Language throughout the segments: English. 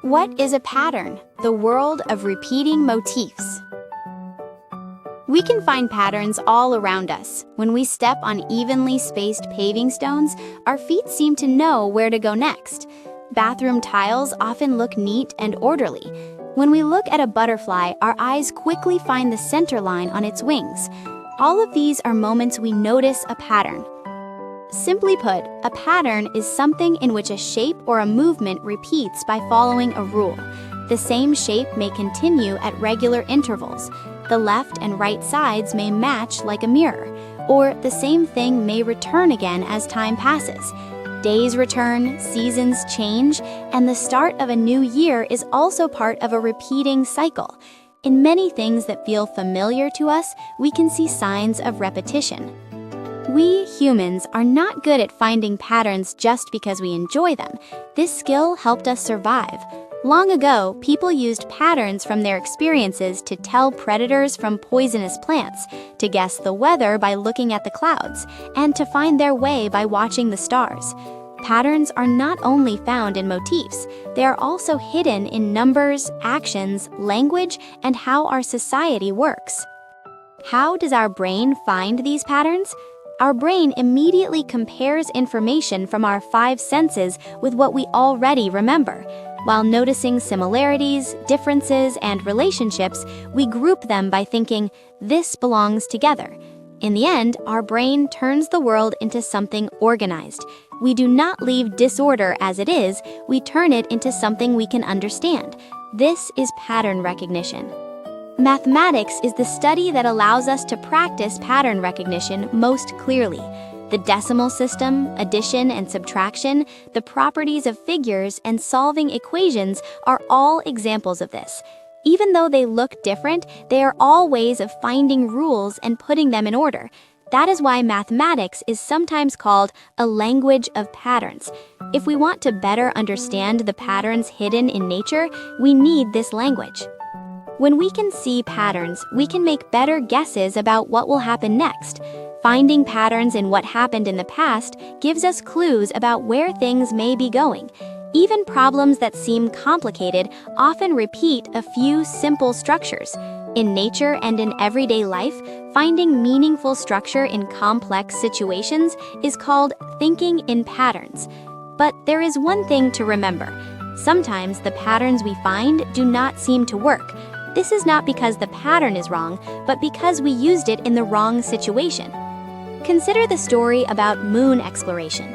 What is a pattern? The world of repeating motifs. We can find patterns all around us. When we step on evenly spaced paving stones, our feet seem to know where to go next. Bathroom tiles often look neat and orderly. When we look at a butterfly, our eyes quickly find the center line on its wings. All of these are moments we notice a pattern. Simply put, a pattern is something in which a shape or a movement repeats by following a rule. The same shape may continue at regular intervals. The left and right sides may match like a mirror, or the same thing may return again as time passes. Days return, seasons change, and the start of a new year is also part of a repeating cycle. In many things that feel familiar to us, we can see signs of repetition. We humans are not good at finding patterns just because we enjoy them. This skill helped us survive. Long ago, people used patterns from their experiences to tell predators from poisonous plants, to guess the weather by looking at the clouds, and to find their way by watching the stars. Patterns are not only found in motifs, they are also hidden in numbers, actions, language, and how our society works. How does our brain find these patterns? Our brain immediately compares information from our five senses with what we already remember. While noticing similarities, differences, and relationships, we group them by thinking, "This belongs together." In the end, our brain turns the world into something organized. We do not leave disorder as it is, we turn it into something we can understand. This is pattern recognition. Mathematics is the study that allows us to practice pattern recognition most clearly. The decimal system, addition and subtraction, the properties of figures, and solving equations are all examples of this. Even though they look different, they are all ways of finding rules and putting them in order. That is why mathematics is sometimes called a language of patterns. If we want to better understand the patterns hidden in nature, we need this language. When we can see patterns, we can make better guesses about what will happen next. Finding patterns in what happened in the past gives us clues about where things may be going. Even problems that seem complicated often repeat a few simple structures. In nature and in everyday life, finding meaningful structure in complex situations is called thinking in patterns. But there is one thing to remember. Sometimes the patterns we find do not seem to work. This is not because the pattern is wrong, but because we used it in the wrong situation. Consider the story about moon exploration.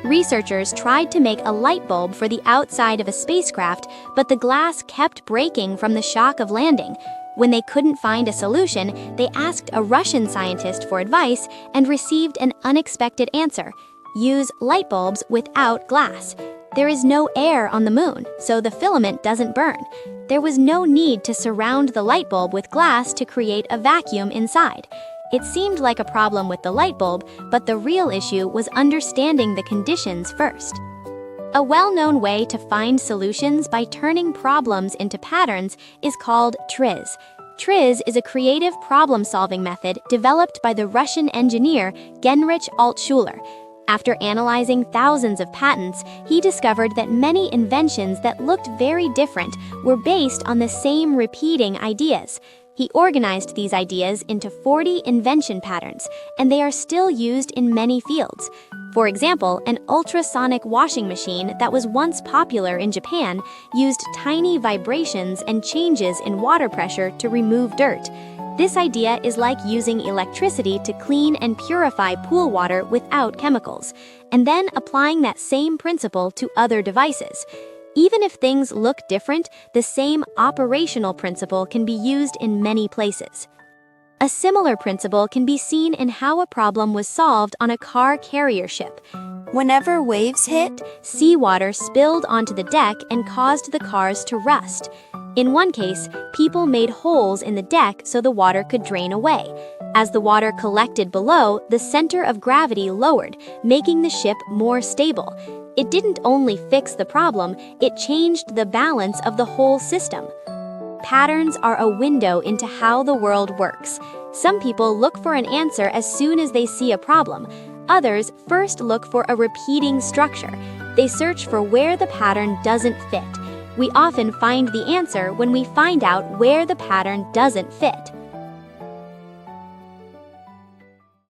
Researchers tried to make a light bulb for the outside of a spacecraft, but the glass kept breaking from the shock of landing. When they couldn't find a solution, they asked a Russian scientist for advice and received an unexpected answer: use light bulbs without glass. There is no air on the moon, so the filament doesn't burn. There was no need to surround the light bulb with glass to create a vacuum inside. It seemed like a problem with the light bulb, but the real issue was understanding the conditions first. A well-known way to find solutions by turning problems into patterns is called TRIZ. TRIZ is a creative problem-solving method developed by the Russian engineer Genrich Altschuler. After analyzing thousands of patents, he discovered that many inventions that looked very different were based on the same repeating ideas. He organized these ideas into 40 invention patterns, and they are still used in many fields. For example, an ultrasonic washing machine that was once popular in Japan used tiny vibrations and changes in water pressure to remove dirt. This idea is like using electricity to clean and purify pool water without chemicals, and then applying that same principle to other devices. Even if things look different, the same operational principle can be used in many places. A similar principle can be seen in how a problem was solved on a car carrier ship. Whenever waves hit, seawater spilled onto the deck and caused the cars to rust. In one case, people made holes in the deck so the water could drain away. As the water collected below, the center of gravity lowered, making the ship more stable. It didn't only fix the problem, it changed the balance of the whole system. Patterns are a window into how the world works. Some people look for an answer as soon as they see a problem. Others first look for a repeating structure. They search for where the pattern doesn't fit. We often find the answer when we find out where the pattern doesn't fit.